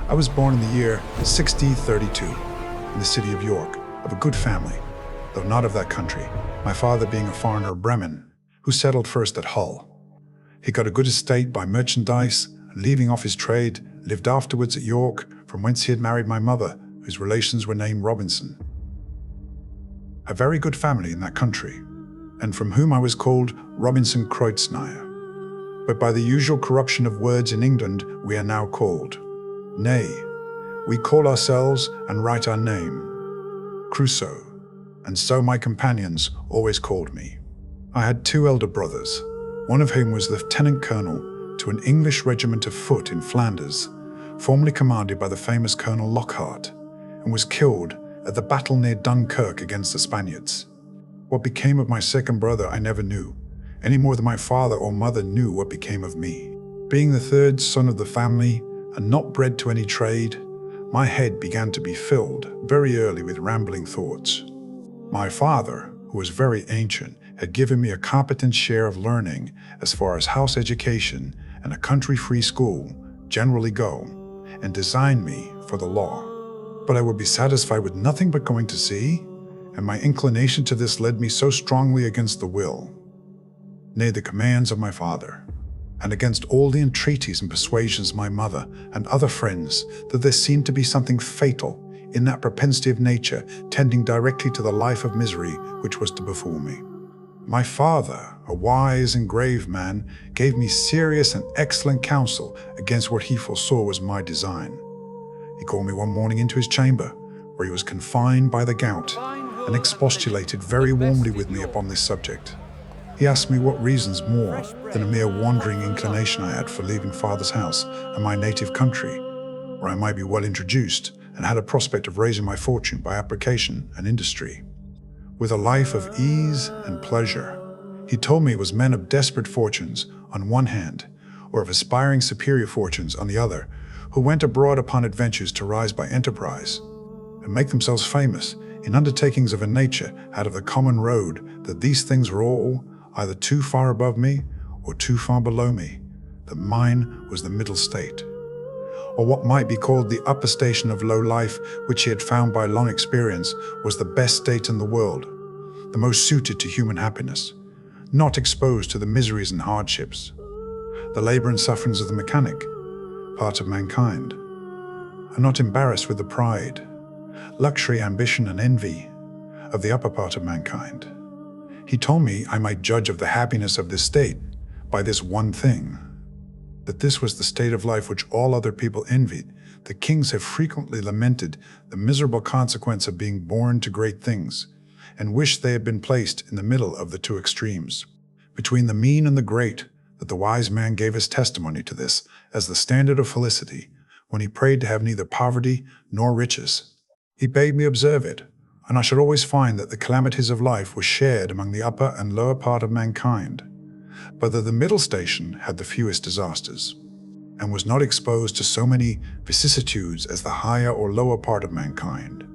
I was born in the year 1632 in the city of York, of a good family, though not of that country, my father being a foreigner Bremen, who settled first at Hull. He got a good estate by merchandise, and leaving off his trade, lived afterwards at York, from whence he had married my mother, whose relations were named Robinson. A very good family in that country, and from whom I was called Robinson Crusoe. But by the usual corruption of words in England, we are now called. Nay, we call ourselves and write our name, Crusoe, and so my companions always called me. I had two elder brothers, one of whom was lieutenant colonel to an English regiment of foot in Flanders, formerly commanded by the famous Colonel Lockhart, and was killed at the battle near Dunkirk against the Spaniards. What became of my second brother I never knew, any more than my father or mother knew what became of me. Being the third son of the family, and not bred to any trade, my head began to be filled very early with rambling thoughts. My father, who was very ancient, had given me a competent share of learning as far as house education and a country free school generally go, and designed me for the law. But I would be satisfied with nothing but going to sea, and my inclination to this led me so strongly against the will, nay, the commands of my father, and against all the entreaties and persuasions of my mother and other friends, that there seemed to be something fatal in that propensity of nature tending directly to the life of misery which was to befall me. My father, a wise and grave man, gave me serious and excellent counsel against what he foresaw was my design. He called me one morning into his chamber, where he was confined by the gout, and expostulated very warmly with me upon this subject. He asked me what reasons more than a mere wandering inclination I had for leaving father's house and my native country, where I might be well introduced and had a prospect of raising my fortune by application and industry, with a life of ease and pleasure. He told me it was men of desperate fortunes on one hand, or of aspiring superior fortunes on the other, who went abroad upon adventures to rise by enterprise and make themselves famous in undertakings of a nature out of the common road, that these things were all either too far above me or too far below me, that mine was the middle state, or what might be called the upper station of low life, which he had found by long experience was the best state in the world, the most suited to human happiness, not exposed to the miseries and hardships, the labor and sufferings of the mechanic, part of mankind, and not embarrassed with the pride, luxury, ambition, and envy of the upper part of mankind. He told me I might judge of the happiness of this state by this one thing, that this was the state of life which all other people envied. The kings have frequently lamented the miserable consequence of being born to great things, and wished they had been placed in the middle of the two extremes, between the mean and the great, that the wise man gave his testimony to this as the standard of felicity, when he prayed to have neither poverty nor riches. He bade me observe it, and I should always find that the calamities of life were shared among the upper and lower part of mankind, but that the middle station had the fewest disasters, and was not exposed to so many vicissitudes as the higher or lower part of mankind.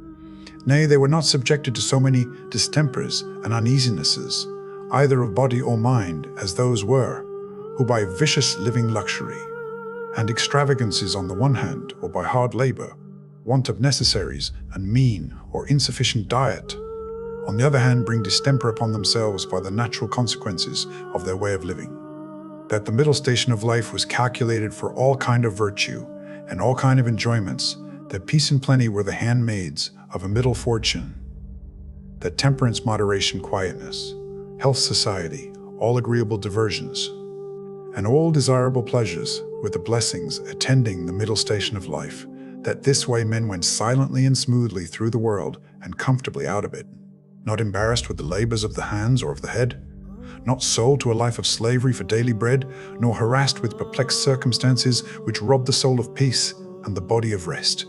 Nay, they were not subjected to so many distempers and uneasinesses, either of body or mind, as those were, who by vicious living luxury, and extravagances on the one hand, or by hard labor, want of necessaries, and mean or insufficient diet, on the other hand, bring distemper upon themselves by the natural consequences of their way of living. That the middle station of life was calculated for all kind of virtue and all kind of enjoyments, that peace and plenty were the handmaids of a middle fortune, that temperance, moderation, quietness, health, society, all agreeable diversions, and all desirable pleasures were the blessings attending the middle station of life, that this way men went silently and smoothly through the world and comfortably out of it, not embarrassed with the labors of the hands or of the head, not sold to a life of slavery for daily bread, nor harassed with perplexed circumstances which rob the soul of peace and the body of rest,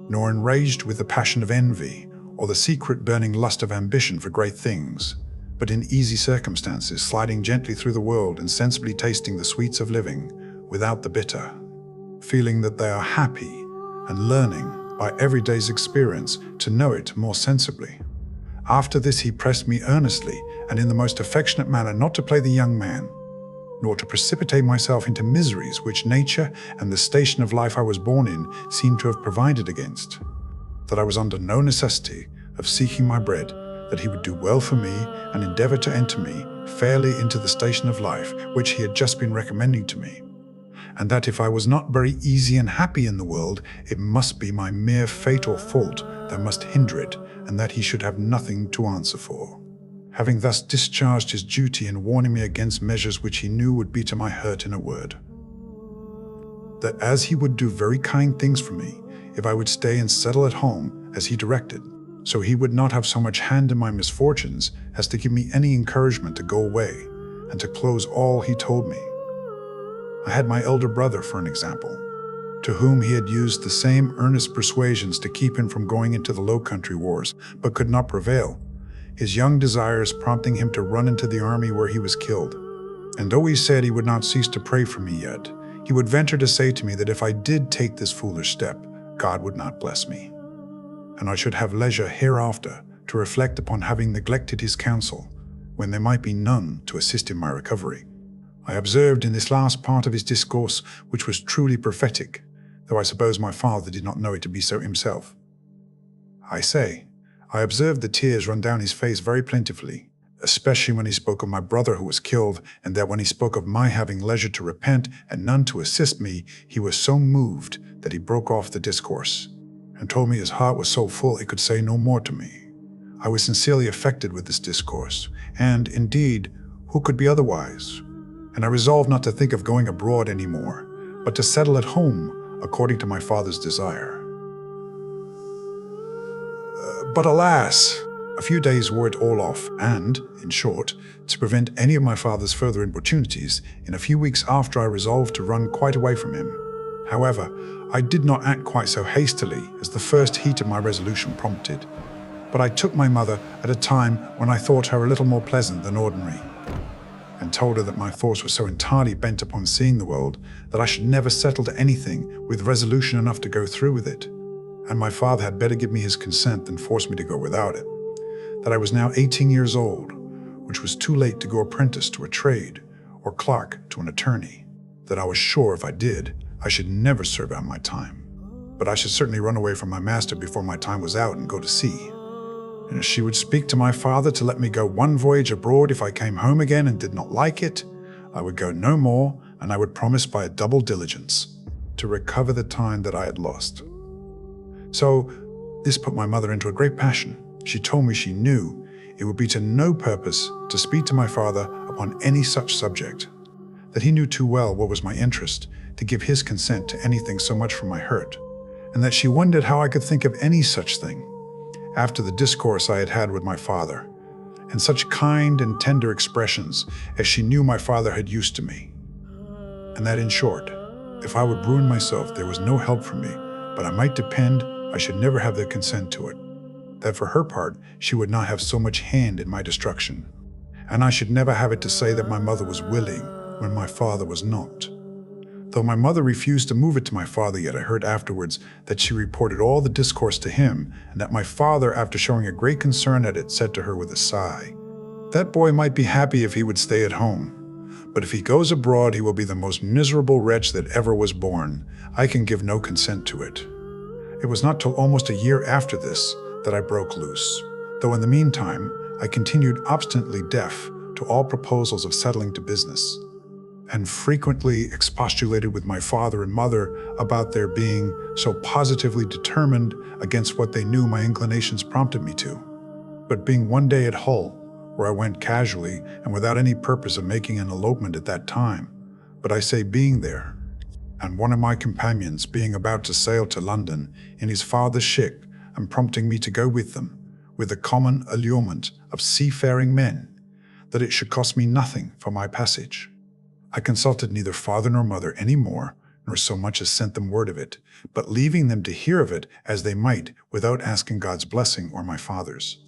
nor enraged with the passion of envy or the secret burning lust of ambition for great things, but in easy circumstances, sliding gently through the world and sensibly tasting the sweets of living without the bitter, feeling that they are happy and learning by every day's experience to know it more sensibly. After this he pressed me earnestly and in the most affectionate manner not to play the young man, nor to precipitate myself into miseries which nature and the station of life I was born in seemed to have provided against. That I was under no necessity of seeking my bread, that he would do well for me and endeavor to enter me fairly into the station of life which he had just been recommending to me, and that if I was not very easy and happy in the world, it must be my mere fate or fault that must hinder it, and that he should have nothing to answer for. Having thus discharged his duty in warning me against measures which he knew would be to my hurt in a word, that as he would do very kind things for me if I would stay and settle at home as he directed, so he would not have so much hand in my misfortunes as to give me any encouragement to go away and to close all he told me. I had my elder brother for an example, to whom he had used the same earnest persuasions to keep him from going into the Low Country wars, but could not prevail, his young desires prompting him to run into the army where he was killed. And though he said he would not cease to pray for me yet, he would venture to say to me that if I did take this foolish step, God would not bless me, and I should have leisure hereafter to reflect upon having neglected his counsel, when there might be none to assist in my recovery. I observed in this last part of his discourse, which was truly prophetic, though I suppose my father did not know it to be so himself. I observed the tears run down his face very plentifully, especially when he spoke of my brother who was killed, and that when he spoke of my having leisure to repent and none to assist me, he was so moved that he broke off the discourse, and told me his heart was so full it could say no more to me. I was sincerely affected with this discourse, and, indeed, who could be otherwise? And I resolved not to think of going abroad any more, but to settle at home according to my father's desire. But alas, a few days wore it all off, and, in short, to prevent any of my father's further importunities, in a few weeks after I resolved to run quite away from him. However, I did not act quite so hastily as the first heat of my resolution prompted, but I took my mother at a time when I thought her a little more pleasant than ordinary, and told her that my thoughts were so entirely bent upon seeing the world that I should never settle to anything with resolution enough to go through with it, and my father had better give me his consent than force me to go without it, that I was now 18 years old, which was too late to go apprentice to a trade or clerk to an attorney, that I was sure if I did, I should never serve out my time, but I should certainly run away from my master before my time was out and go to sea. And as she would speak to my father to let me go one voyage abroad if I came home again and did not like it, I would go no more, and I would promise by a double diligence to recover the time that I had lost. So this put my mother into a great passion. She told me she knew it would be to no purpose to speak to my father upon any such subject, that he knew too well what was my interest to give his consent to anything so much for my hurt, and that she wondered how I could think of any such thing after the discourse I had had with my father, and such kind and tender expressions as she knew my father had used to me, and that in short, if I would ruin myself, there was no help for me, but I might depend I should never have their consent to it, that for her part she would not have so much hand in my destruction, and I should never have it to say that my mother was willing when my father was not. Though my mother refused to move it to my father, yet I heard afterwards that she reported all the discourse to him, and that my father, after showing a great concern at it, said to her with a sigh, "That boy might be happy if he would stay at home, but if he goes abroad he will be the most miserable wretch that ever was born. I can give no consent to it." It was not till almost a year after this that I broke loose, though in the meantime I continued obstinately deaf to all proposals of settling to business, and frequently expostulated with my father and mother about their being so positively determined against what they knew my inclinations prompted me to. But being one day at Hull, where I went casually and without any purpose of making an elopement at that time, but I say being there, and one of my companions being about to sail to London in his father's ship, and prompting me to go with them, with the common allurement of seafaring men, that it should cost me nothing for my passage, I consulted neither father nor mother any more, nor so much as sent them word of it, but leaving them to hear of it as they might, without asking God's blessing or my father's,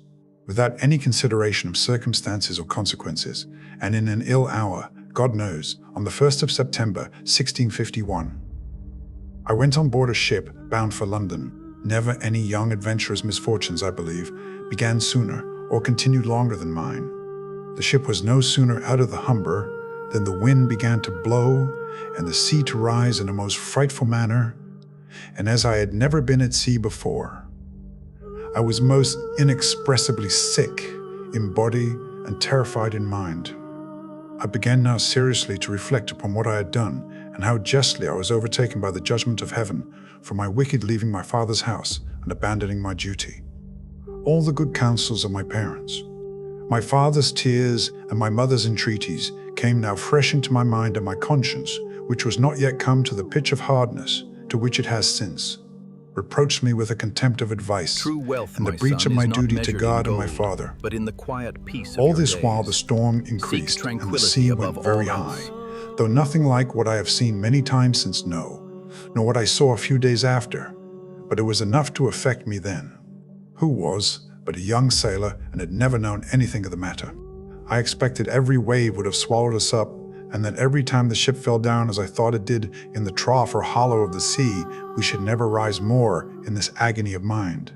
without any consideration of circumstances or consequences, and in an ill hour, God knows, on the 1st of September, 1651, I went on board a ship bound for London. Never any young adventurer's misfortunes, I believe, began sooner or continued longer than mine. The ship was no sooner out of the Humber Then the wind began to blow, and the sea to rise in a most frightful manner, and as I had never been at sea before, I was most inexpressibly sick in body and terrified in mind. I began now seriously to reflect upon what I had done, and how justly I was overtaken by the judgment of heaven for my wicked leaving my father's house and abandoning my duty. All the good counsels of my parents, my father's tears and my mother's entreaties came now fresh into my mind, and my conscience, which was not yet come to the pitch of hardness to which it has since, reproached me with a contempt of advice True wealth, and the my breach son, of my is not duty to measured God in and my gold, father. but in the quiet peace of All your this days. while the storm increased and the tranquility sea above went very all high, else. though nothing like what I have seen many times since, no, nor what I saw a few days after, but it was enough to affect me then, who was but a young sailor and had never known anything of the matter. I expected every wave would have swallowed us up, and that every time the ship fell down, as I thought it did, in the trough or hollow of the sea, we should never rise more in this agony of mind.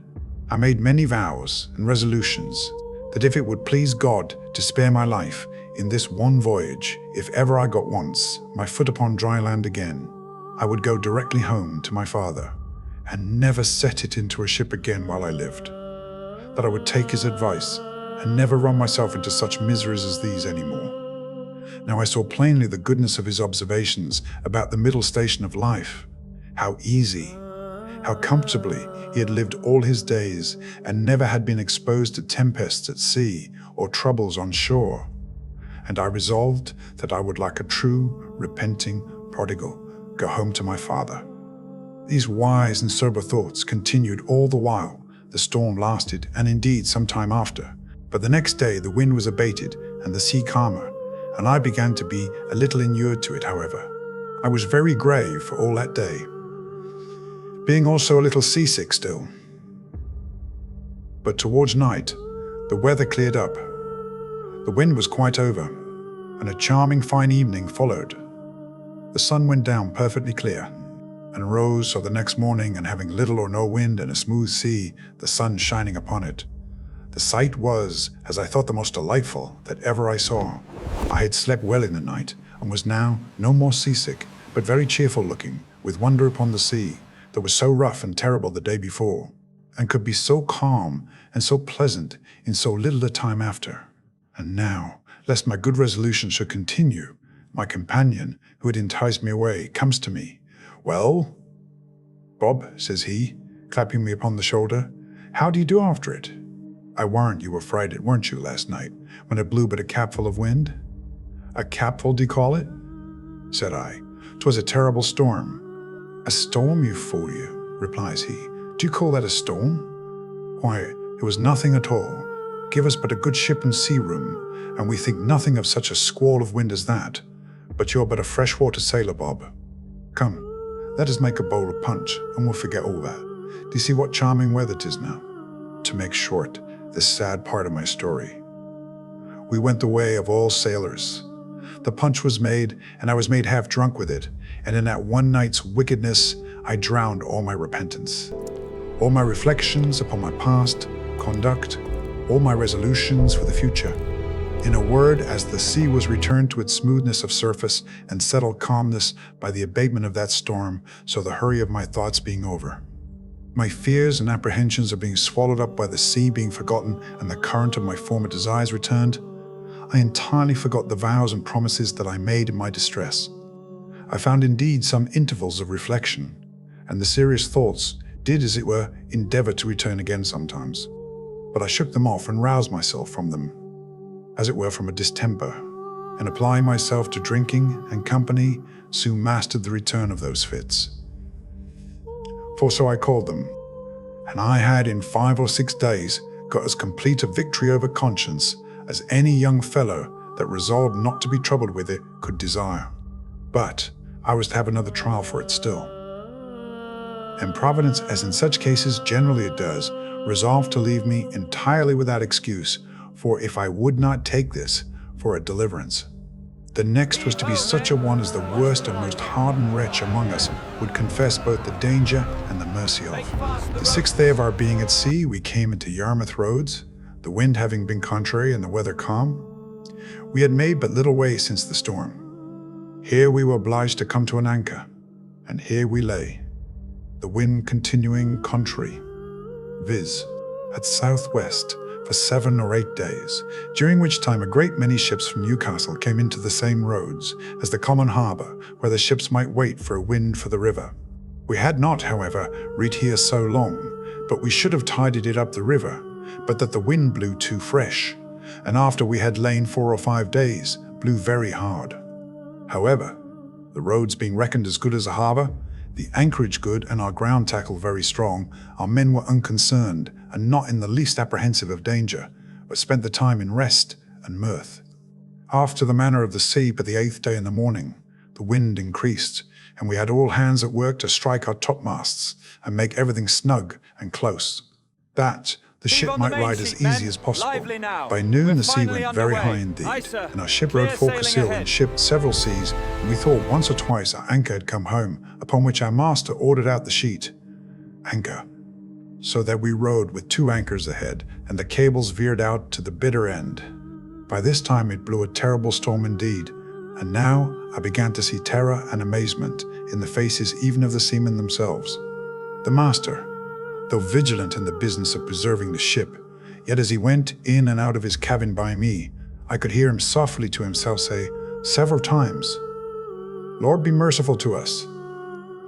I made many vows and resolutions that if it would please God to spare my life in this one voyage, if ever I got once my foot upon dry land again, I would go directly home to my father and never set it into a ship again while I lived. That I would take his advice and never run myself into such miseries as these anymore. Now I saw plainly the goodness of his observations about the middle station of life, how easy, how comfortably he had lived all his days and never had been exposed to tempests at sea or troubles on shore. And I resolved that I would, like a true, repenting prodigal, go home to my father. These wise and sober thoughts continued all the while the storm lasted, and indeed some time after. But the next day the wind was abated and the sea calmer, and I began to be a little inured to it, however. I was very grave for all that day, being also a little seasick still. But towards night, the weather cleared up. The wind was quite over, and a charming fine evening followed. The sun went down perfectly clear, and rose so the next morning, and having little or no wind and a smooth sea, the sun shining upon it. The sight was, as I thought, the most delightful that ever I saw. I had slept well in the night, and was now no more seasick, but very cheerful looking, with wonder upon the sea, that was so rough and terrible the day before, and could be so calm and so pleasant in so little a time after. And now, lest my good resolution should continue, my companion, who had enticed me away, comes to me. "Well, Bob," says he, clapping me upon the shoulder, "how do you do after it? I warrant you were frighted, weren't you, last night, when it blew but a capful of wind?" "A capful, do you call it?" said I. "'Twas a terrible storm." "A storm, you fool you," replies he. "Do you call that a storm? Why, it was nothing at all. Give us but a good ship and sea room, and we think nothing of such a squall of wind as that. But you're but a freshwater sailor, Bob. Come, let us make a bowl of punch, and we'll forget all that. Do you see what charming weather 'tis now?" To make short this sad part of my story, we went the way of all sailors. The punch was made, and I was made half drunk with it, and in that one night's wickedness I drowned all my repentance, all my reflections upon my past conduct, all my resolutions for the future. In a word, as the sea was returned to its smoothness of surface and settled calmness by the abatement of that storm, so the hurry of my thoughts being over, my fears and apprehensions of being swallowed up by the sea being forgotten, and the current of my former desires returned, I entirely forgot the vows and promises that I made in my distress. I found indeed some intervals of reflection, and the serious thoughts did, as it were, endeavor to return again sometimes. But I shook them off and roused myself from them, as it were from a distemper, and applying myself to drinking and company, soon mastered the return of those fits. For so I called them, and I had in 5 or 6 days got as complete a victory over conscience as any young fellow that resolved not to be troubled with it could desire. But I was to have another trial for it still. And Providence, as in such cases generally it does, resolved to leave me entirely without excuse, for if I would not take this for a deliverance, the next was to be such a one as the worst and most hardened wretch among us would confess both the danger and the mercy of. The 6th day of our being at sea, we came into Yarmouth roads, the wind having been contrary and the weather calm. We had made but little way since the storm. Here we were obliged to come to an anchor, and here we lay, the wind continuing contrary, viz., at southwest, for 7 or 8 days, during which time a great many ships from Newcastle came into the same roads as the common harbour, where the ships might wait for a wind for the river. We had not, however, read here so long, but we should have tided it up the river, but that the wind blew too fresh, and after we had lain 4 or 5 days, blew very hard. However, the roads being reckoned as good as a harbour, the anchorage good and our ground tackle very strong, our men were unconcerned and not in the least apprehensive of danger, but spent the time in rest and mirth. After the manner of the sea, but the 8th day in the morning, the wind increased, and we had all hands at work to strike our topmasts and make everything snug and close, that the ship might ride as easy as possible. By noon the sea went very high indeed, and our ship rode forecastle and shipped several seas, and we thought once or twice our anchor had come home, upon which our master ordered out the sheet, anchor, so that we rode with 2 anchors ahead, and the cables veered out to the bitter end. By this time it blew a terrible storm indeed, and now I began to see terror and amazement in the faces even of the seamen themselves. The master, though vigilant in the business of preserving the ship, yet as he went in and out of his cabin by me, I could hear him softly to himself say several times, "Lord, be merciful to us.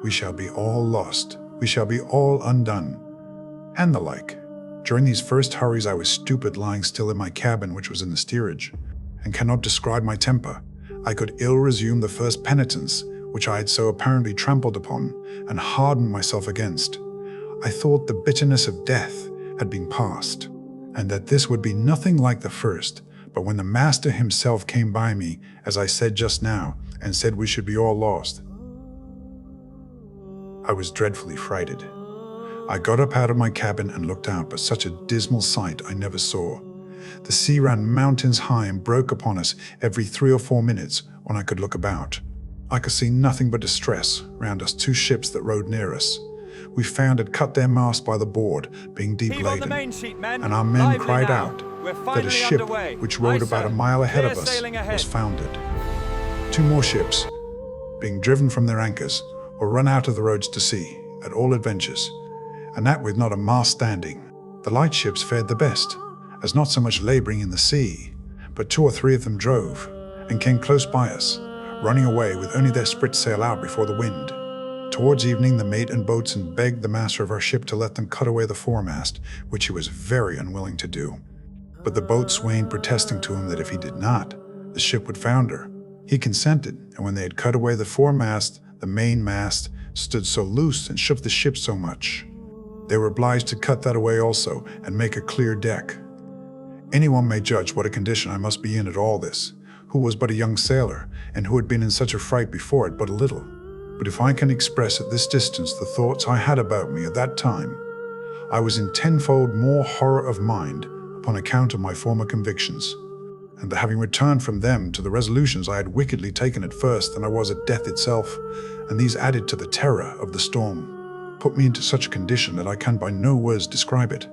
We shall be all lost. We shall be all undone," and the like. During these first hurries I was stupid, lying still in my cabin, which was in the steerage, and cannot describe my temper. I could ill resume the first penitence, which I had so apparently trampled upon and hardened myself against. I thought the bitterness of death had been past, and that this would be nothing like the first, but when the master himself came by me, as I said just now, and said we should be all lost, I was dreadfully frighted. I got up out of my cabin and looked out, but such a dismal sight I never saw. The sea ran mountains high and broke upon us every 3 or 4 minutes when I could look about. I could see nothing but distress round us. 2 ships that rode near us, we found had cut their mast by the board, being deep laden, and our men cried out that a ship which rode about a mile ahead of us was foundered. 2 more ships, being driven from their anchors, were run out of the roads to sea at all adventures, and that with not a mast standing. The light ships fared the best, as not so much labouring in the sea, but 2 or 3 of them drove, and came close by us, running away with only their spritsail out before the wind. Towards evening the mate and boatswain begged the master of our ship to let them cut away the foremast, which he was very unwilling to do. But the boatswain protesting to him that if he did not, the ship would founder, he consented, and when they had cut away the foremast, the mainmast stood so loose and shook the ship so much, they were obliged to cut that away also and make a clear deck. Anyone may judge what a condition I must be in at all this, who was but a young sailor, and who had been in such a fright before it but a little. But if I can express at this distance the thoughts I had about me at that time, I was in tenfold more horror of mind upon account of my former convictions, and having returned from them to the resolutions I had wickedly taken at first than I was at death itself, and these added to the terror of the storm, put me into such a condition that I can by no words describe it.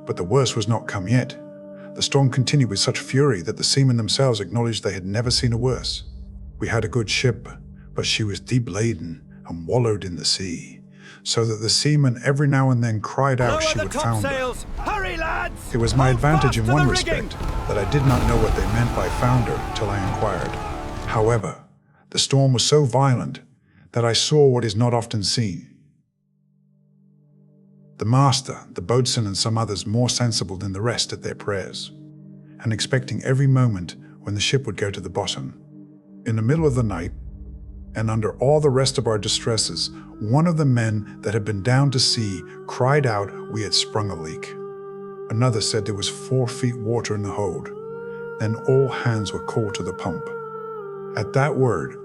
But the worst was not come yet. The storm continued with such fury that the seamen themselves acknowledged they had never seen a worse. We had a good ship, but she was deep laden and wallowed in the sea, so that the seamen every now and then cried out she would founder. Hurry, lads! It was my advantage in one respect, that I did not know what they meant by founder till I inquired. However, the storm was so violent that I saw what is not often seen. The master, the boatswain, and some others more sensible than the rest at their prayers, and expecting every moment when the ship would go to the bottom. In the middle of the night, and under all the rest of our distresses, one of the men that had been down to see cried out we had sprung a leak. Another said there was 4 feet water in the hold. Then all hands were called to the pump. At that word,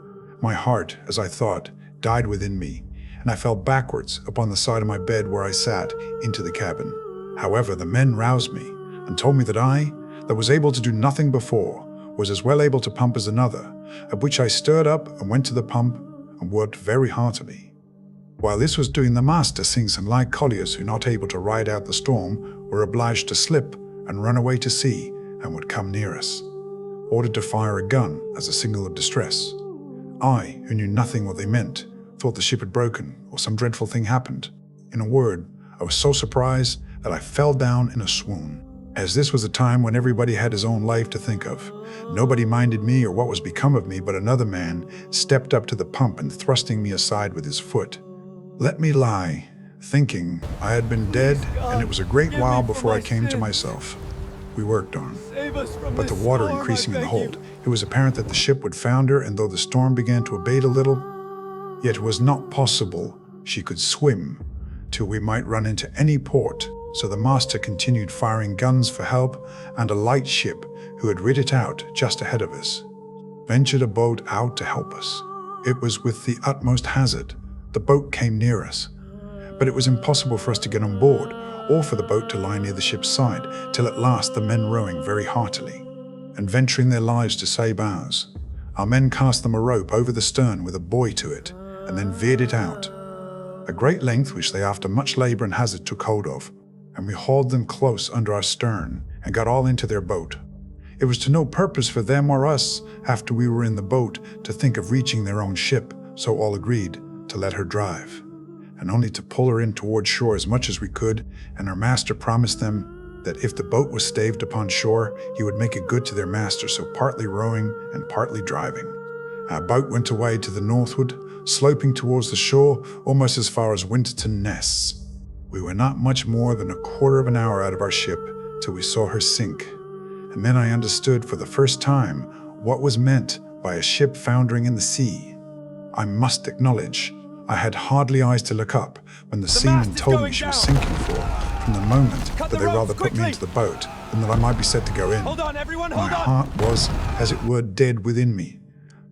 my heart, as I thought, died within me, and I fell backwards upon the side of my bed where I sat into the cabin. However, the men roused me and told me that I, that was able to do nothing before, was as well able to pump as another, at which I stirred up and went to the pump and worked very heartily. While this was doing, the master, seeing some light colliers who, not able to ride out the storm, were obliged to slip and run away to sea and would come near us, ordered to fire a gun as a signal of distress. I, who knew nothing what they meant, thought the ship had broken or some dreadful thing happened. In a word, I was so surprised that I fell down in a swoon. As this was a time when everybody had his own life to think of. Nobody minded me or what was become of me, but another man stepped up to the pump and thrusting me aside with his foot, let me lie, thinking I had been dead, and it was a great while before I came to myself. We worked on, but the water increasing in the hold, it was apparent that the ship would founder, and though the storm began to abate a little, yet it was not possible she could swim till we might run into any port. So the master continued firing guns for help, and a light ship, who had rid it out just ahead of us, ventured a boat out to help us. It was with the utmost hazard. The boat came near us, but it was impossible for us to get on board, or for the boat to lie near the ship's side, till at last the men rowing very heartily, and venturing their lives to save ours, our men cast them a rope over the stern with a buoy to it, and then veered it out, a great length which they after much labour and hazard took hold of, and we hauled them close under our stern, and got all into their boat. It was to no purpose for them or us, after we were in the boat, to think of reaching their own ship, so all agreed to let her drive, and only to pull her in toward shore as much as we could, and our master promised them that if the boat was staved upon shore, he would make it good to their master, so partly rowing and partly driving. Our boat went away to the northward, sloping towards the shore almost as far as Winterton Ness. We were not much more than a quarter of an hour out of our ship till we saw her sink, and then I understood for the first time what was meant by a ship foundering in the sea. I must acknowledge, I had hardly eyes to look up when the seamen told me she was sinking from the moment that they rather put me into the boat than that I might be said to go in. Hold on, everyone, My hold on! heart was, as it were, dead within me,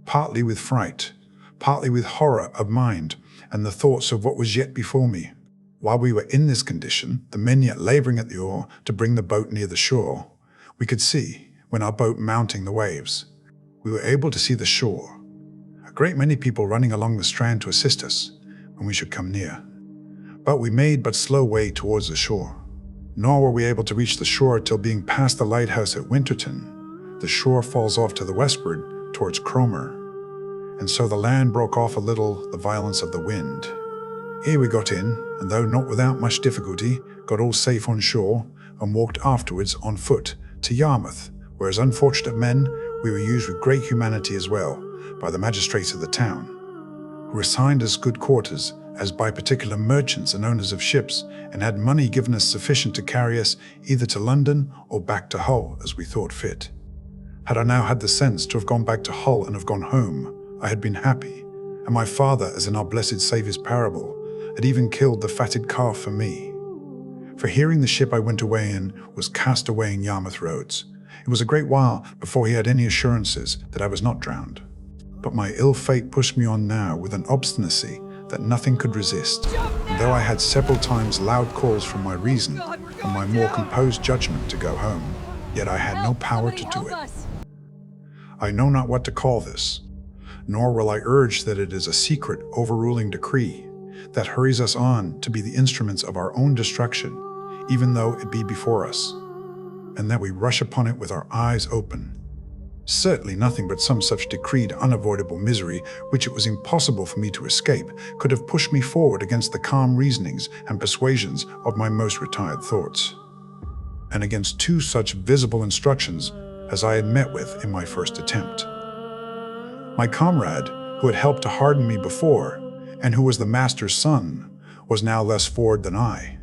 partly with fright, partly with horror of mind, and the thoughts of what was yet before me. While we were in this condition, the men yet labouring at the oar to bring the boat near the shore, we could see, when our boat mounting the waves, we were able to see the shore, a great many people running along the strand to assist us when we should come near. But we made but slow way towards the shore, nor were we able to reach the shore till being past the lighthouse at Winterton, the shore falls off to the westward towards Cromer, and so the land broke off a little the violence of the wind. Here we got in, and though not without much difficulty, got all safe on shore, and walked afterwards on foot to Yarmouth, where as unfortunate men we were used with great humanity as well by the magistrates of the town, who assigned us good quarters as by particular merchants and owners of ships, and had money given us sufficient to carry us either to London or back to Hull as we thought fit. Had I now had the sense to have gone back to Hull and have gone home, I had been happy, and my father, as in our blessed Saviour's parable, had even killed the fatted calf for me. For hearing the ship I went away in was cast away in Yarmouth roads, it was a great while before he had any assurances that I was not drowned. But my ill fate pushed me on now with an obstinacy that nothing could resist, and though I had several times loud calls from my reason and my more composed judgment to go home, yet I had no power to do it. I know not what to call this, nor will I urge that it is a secret overruling decree that hurries us on to be the instruments of our own destruction, even though it be before us, and that we rush upon it with our eyes open. Certainly nothing but some such decreed unavoidable misery, which it was impossible for me to escape, could have pushed me forward against the calm reasonings and persuasions of my most retired thoughts, and against two such visible instructions as I had met with in my first attempt. My comrade, who had helped to harden me before, and who was the master's son, was now less forward than I.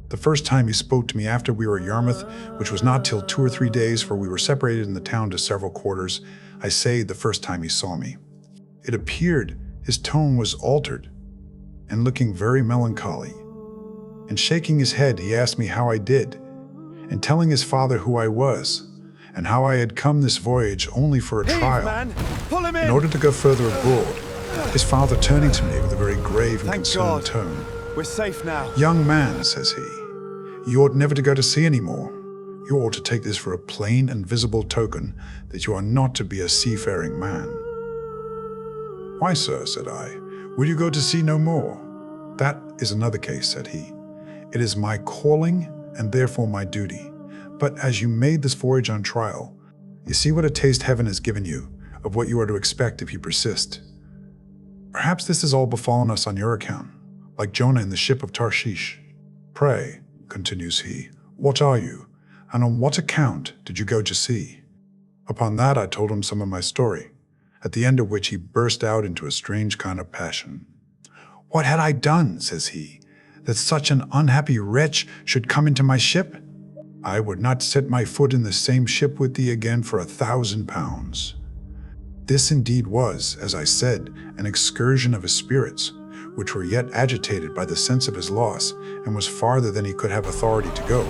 The first time he spoke to me after we were at Yarmouth, which was not till 2 or 3 days, for we were separated in the town to several quarters, I say the first time he saw me. It appeared his tone was altered, and looking very melancholy. And shaking his head, he asked me how I did, and telling his father who I was, and how I had come this voyage only for a trial, in order to go further abroad. His father turning to me with a very grave and concerned tone. We're safe now. "Young man," says he, "you ought never to go to sea any more. You ought to take this for a plain and visible token that you are not to be a seafaring man." "Why, sir," said I, "will you go to sea no more?" "That is another case," said he. "It is my calling and therefore my duty. But as you made this voyage on trial, you see what a taste heaven has given you of what you are to expect if you persist. Perhaps this has all befallen us on your account, like Jonah in the ship of Tarshish. Pray, continues he, what are you, and on what account did you go to sea? Upon that I told him some of my story, at the end of which he burst out into a strange kind of passion. What had I done, says he, that such an unhappy wretch should come into my ship? I would not set my foot in the same ship with thee again for 1,000 pounds. This indeed was, as I said, an excursion of his spirits, which were yet agitated by the sense of his loss, and was farther than he could have authority to go.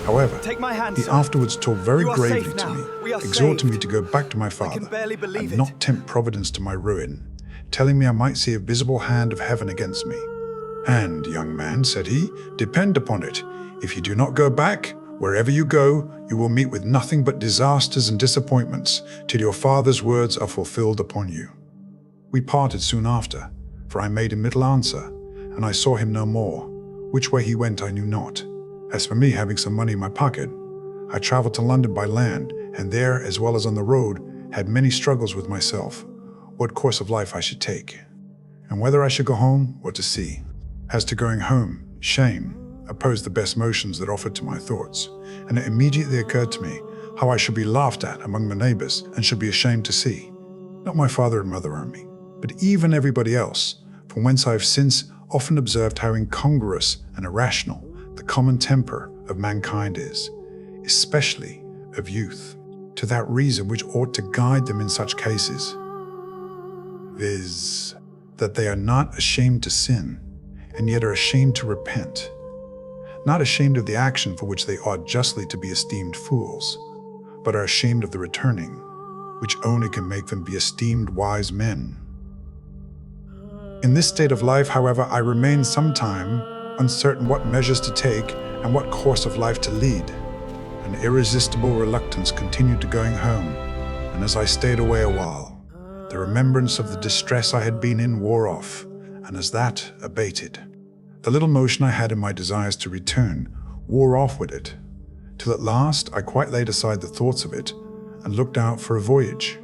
However, Take my hand, he sir. afterwards talked very You are gravely safe to now. me, We are exhorting me saved. to go back to my I father, can barely believe and it. not tempt Providence to my ruin, telling me I might see a visible hand of heaven against me. And, young man, said he, depend upon it, if you do not go back, wherever you go, you will meet with nothing but disasters and disappointments, till your father's words are fulfilled upon you. We parted soon after, for I made him little answer, and I saw him no more. Which way he went I knew not. As for me, having some money in my pocket, I travelled to London by land, and there, as well as on the road, had many struggles with myself, what course of life I should take, and whether I should go home or to sea. As to going home, shame opposed the best motions that offered to my thoughts, and it immediately occurred to me how I should be laughed at among my neighbours and should be ashamed to see, not my father and mother only, but even everybody else, from whence I have since often observed how incongruous and irrational the common temper of mankind is, especially of youth, to that reason which ought to guide them in such cases, viz., that they are not ashamed to sin, and yet are ashamed to repent, not ashamed of the action for which they ought justly to be esteemed fools, but are ashamed of the returning, which only can make them be esteemed wise men. In this state of life, however, I remained some time uncertain what measures to take and what course of life to lead. An irresistible reluctance continued to going home, and as I stayed away a while, the remembrance of the distress I had been in wore off, and as that abated, the little motion I had in my desires to return wore off with it, till at last I quite laid aside the thoughts of it and looked out for a voyage.